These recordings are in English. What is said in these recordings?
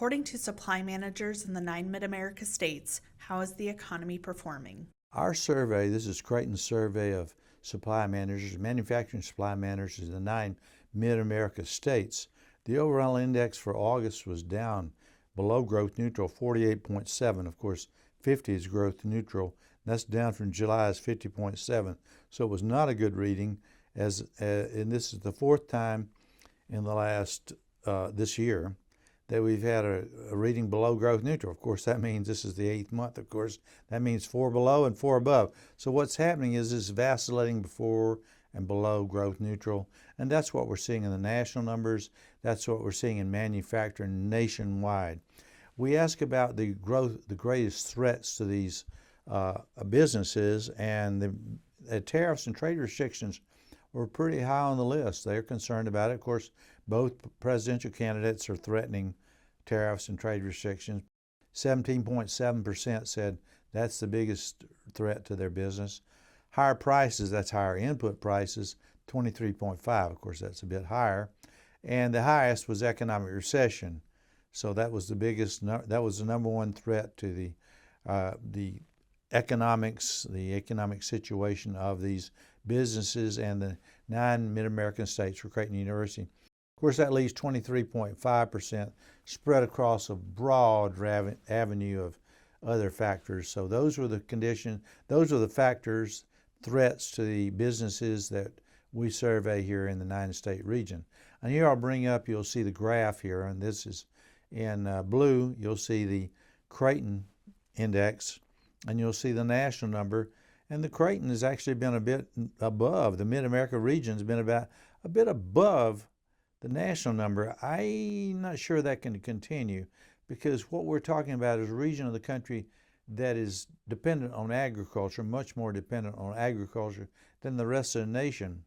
According to supply managers in the 9 Mid-America states, how is the economy performing? Our survey, this is Creighton's survey of supply managers, manufacturing supply managers in the 9 Mid-America states. The overall index for August was down below growth neutral, 48.7. Of course, 50 is growth neutral. That's down from July's 50.7. So it was not a good reading, and this is the fourth time in the last this year that we've had a reading below growth neutral. Of course, that means this is the 8th month. Of course, that means 4 below and 4 above. So what's happening is this vacillating before and below growth neutral, and that's what we're seeing in the national numbers. That's what we're seeing in manufacturing nationwide. We ask about the greatest threats to these businesses, and the tariffs and trade restrictions were pretty high on the list. They're concerned about it. Of course, both presidential candidates are threatening tariffs and trade restrictions. 17.7% said that's the biggest threat to their business. Higher prices, that's higher input prices, 23.5. Of course, that's a bit higher. And the highest was economic recession. So that was the biggest, that was the number one threat to the economic situation of these businesses and the 9 Mid-American states for Creighton University. Of course, that leaves 23.5% spread across a broad avenue of other factors. So those were the conditions, those are the factors, threats to the businesses that we survey here in the 9-state region. And here I'll bring up, you'll see the graph here, and this is in blue, you'll see the Creighton index, and you'll see the national number. And the Creighton has actually been a bit above, the Mid-America region has been about a bit above the national number. I'm not sure that can continue, because what we're talking about is a region of the country that is dependent on agriculture, much more dependent on agriculture than the rest of the nation.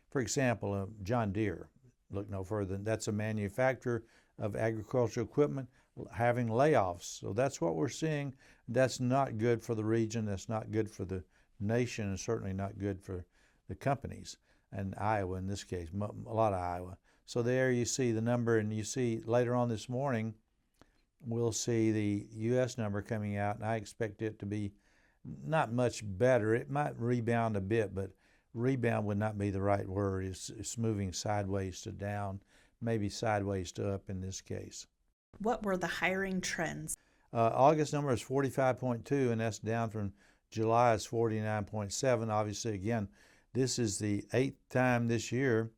For example, John Deere, look no further, that's a manufacturer of agricultural equipment having layoffs. So that's what we're seeing. That's not good for the region. That's not good for the nation, and certainly not good for the companies. And Iowa in this case, a lot of Iowa. So there you see the number, and you see later on this morning, we'll see the U.S. number coming out, and I expect it to be not much better. It might rebound a bit, but rebound would not be the right word. It's moving sideways to down, maybe sideways to up in this case. What were the hiring trends? August number is 45.2, and that's down from July's 49.7. Obviously, again, this is the 8th time this year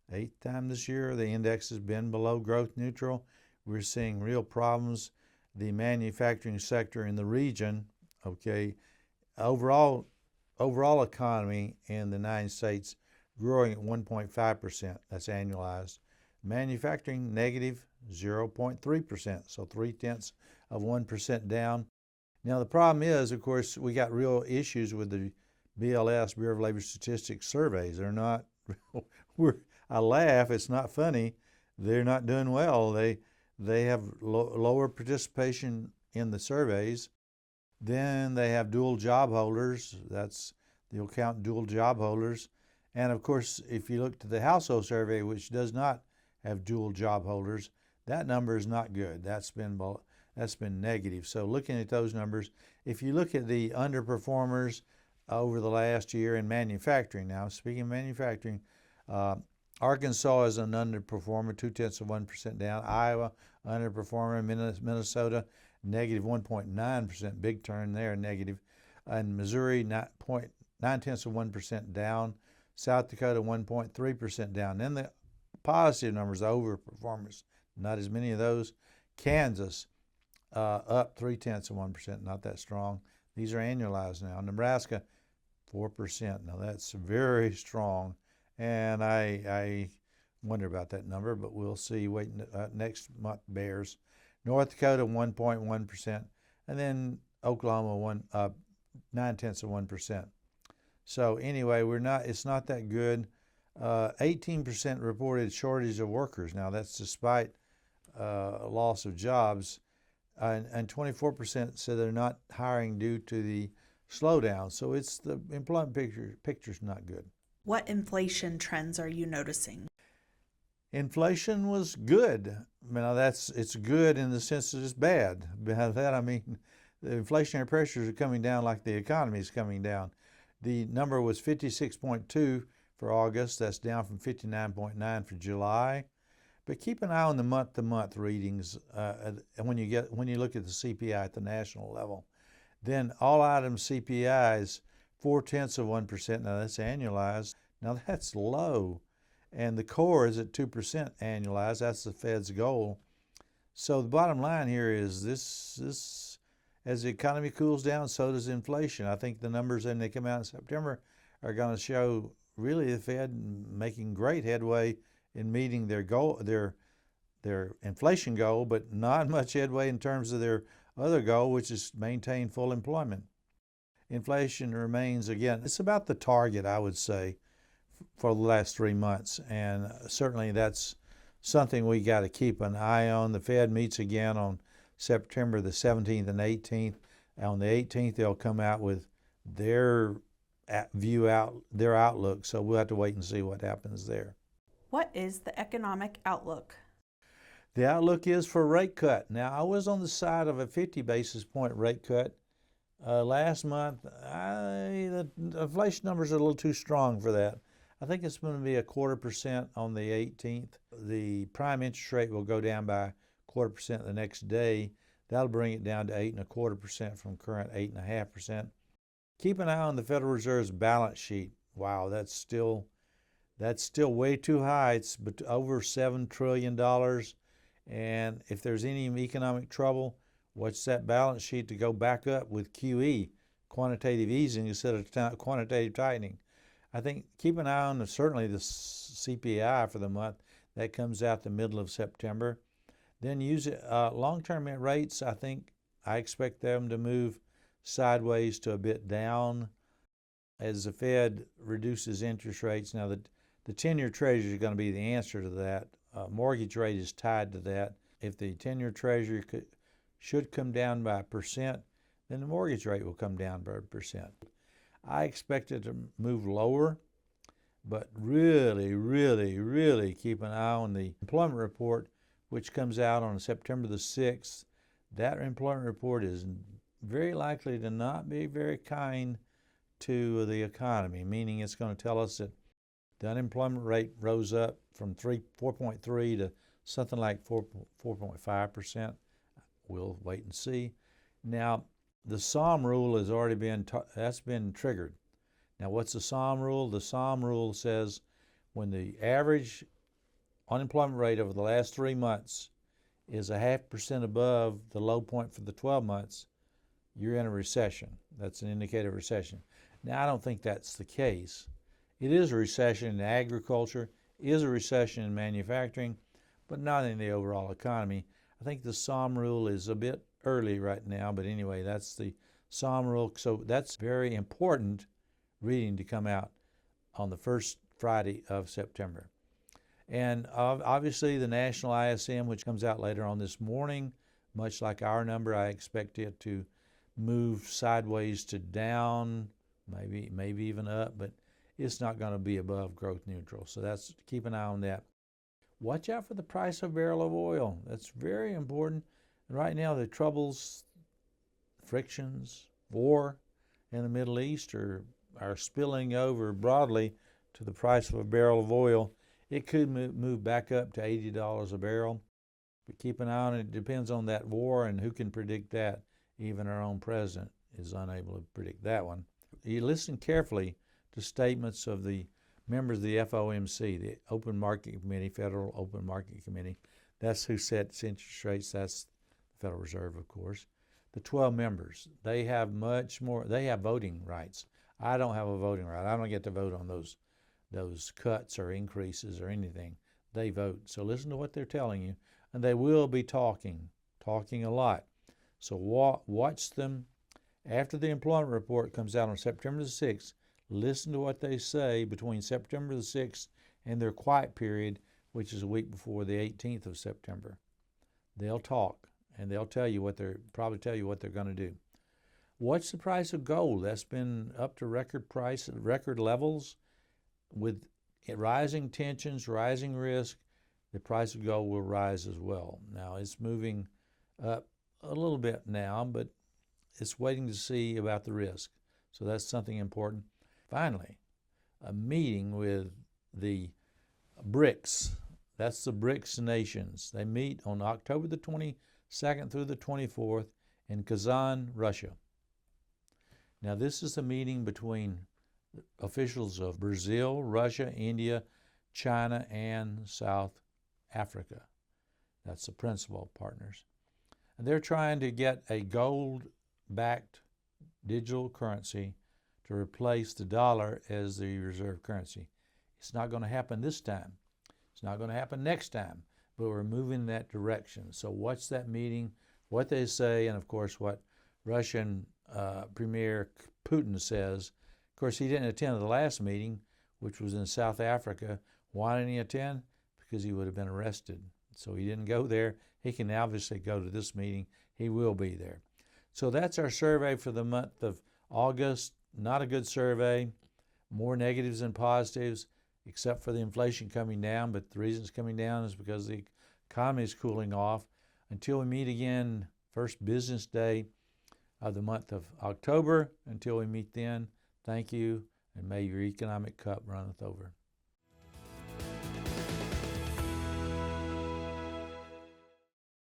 the index has been below growth neutral. We're seeing real problems. The manufacturing sector in the region, okay, overall economy in the 9 states growing at 1.5%. That's annualized. Manufacturing negative 0.3%, so 0.3% down. Now the problem is, of course, we got real issues with the BLS, Bureau of Labor Statistics surveys. They're not, I laugh, it's not funny. They're not doing well. They have lower participation in the surveys. Then they have dual job holders. They'll count dual job holders. And of course, if you look to the household survey, which does not have dual job holders, that number is not good. That's been negative. So looking at those numbers, if you look at the underperformers over the last year in manufacturing, now speaking of manufacturing, Arkansas is an underperformer, 0.2% down. Iowa, underperformer. Minnesota, negative 1.9%, big turn there, negative. And Missouri, 0.9% down. South Dakota, 1.3% down. Then the positive numbers, the overperformers, not as many of those. Kansas, up 0.3%, not that strong. These are annualized now. Nebraska, 4%. Now that's very strong. And I wonder about that number, but we'll see. Waiting next month bears. North Dakota 1.1%, and then Oklahoma 0.9%. So anyway, it's not that good. 18% reported shortage of workers. Now that's despite loss of jobs, and 24% said they're not hiring due to the slowdown. So it's the employment picture's not good. What inflation trends are you noticing? Inflation was good. Now it's good in the sense that it's bad. By that I mean the inflationary pressures are coming down like the economy is coming down. The number was 56.2 for August. That's down from 59.9 for July. But keep an eye on the month-to-month readings when you look at the CPI at the national level. Then all item CPI is 0.4%. Now that's annualized. Now that's low. And the core is at 2% annualized. That's the Fed's goal. So the bottom line here is this as the economy cools down, so does inflation. I think the numbers when they come out in September are going to show really the Fed making great headway in meeting their goal, their inflation goal, but not much headway in terms of their other goal, which is maintain full employment. Inflation remains, again, it's about the target, I would say, for the last 3 months, and certainly that's something we got to keep an eye on. The Fed meets again on September the 17th and 18th. On the 18th, they'll come out with their their outlook, so we'll have to wait and see what happens there. What is the economic outlook? The outlook is for a rate cut. Now, I was on the side of a 50 basis point rate cut last month. The inflation numbers are a little too strong for that. I think it's going to be 0.25% on the 18th. The prime interest rate will go down by 0.25% the next day. That'll bring it down to 8.25% from current 8.5%. Keep an eye on the Federal Reserve's balance sheet. Wow, that's still way too high. It's over $7 trillion. And if there's any economic trouble, watch that balance sheet to go back up with QE, quantitative easing, instead of quantitative tightening. I think keep an eye on certainly the CPI for the month. That comes out the middle of September. Then use long-term rates. I expect them to move sideways to a bit down as the Fed reduces interest rates. Now the 10-year Treasury is going to be the answer to that. Mortgage rate is tied to that. If the 10-year Treasury should come down by 1%, then the mortgage rate will come down by 1%. I expect it to move lower, but really, really, really keep an eye on the employment report, which comes out on September the 6th. That employment report is very likely to not be very kind to the economy, meaning it's going to tell us that the unemployment rate rose up from 4.3 to something like 4.5%. We'll wait and see. Now, the SOM rule has already been triggered. Now, what's the SOM rule? The SOM rule says when the average unemployment rate over the last 3 months is 0.5% above the low point for the 12 months, you're in a recession. That's an indicator of recession. Now, I don't think that's the case. It is a recession in agriculture, is a recession in manufacturing, but not in the overall economy. I think the SOM rule is a bit early right now, but anyway, that's the SOM rule. So that's very important reading to come out on the first Friday of September. And obviously the national ISM, which comes out later on this morning, much like our number, I expect it to move sideways to down, maybe even up, but it's not going to be above growth neutral. So that's keep an eye on that. Watch out for the price of a barrel of oil. That's very important. And right now, the troubles, frictions, war in the Middle East are spilling over broadly to the price of a barrel of oil. It could move back up to $80 a barrel. But keep an eye on it. It depends on that war and who can predict that. Even our own president is unable to predict that one. You listen carefully to statements of the members of the FOMC, the Open Market Committee, Federal Open Market Committee. That's who sets interest rates. That's the Federal Reserve, of course. The 12 members, they have much more. They have voting rights. I don't have a voting right. I don't get to vote on those cuts or increases or anything. They vote. So listen to what they're telling you, and they will be talking a lot. So watch them. After the employment report comes out on September the 6th, listen to what they say between September the 6th and their quiet period, which is a week before the 18th of September. They'll talk, and they'll probably tell you what they're going to do. Watch the price of gold. That's been up to record levels with rising tensions, rising risk. the price of gold will rise as well. Now, it's moving up a little bit now, but it's waiting to see about the risk. So that's something important. Finally, a meeting with the BRICS. That's the BRICS nations. They meet on October the 22nd through the 24th in Kazan, Russia. Now, this is a meeting between officials of Brazil, Russia, India, China, and South Africa. That's the principal partners. And they're trying to get a gold-backed digital currency to replace the dollar as the reserve currency. It's not going to happen this time. It's not going to happen next time, but we're moving in that direction. So what's that meeting, what they say, and of course what Russian Premier Putin says. Of course, he didn't attend the last meeting, which was in South Africa. Why didn't he attend? Because he would have been arrested. So he didn't go there. He can obviously go to this meeting. He will be there. So that's our survey for the month of August. Not a good survey. More negatives than positives, except for the inflation coming down. But the reason it's coming down is because the economy is cooling off. Until we meet again, first business day of the month of October. Until we meet then, thank you, and may your economic cup runneth over.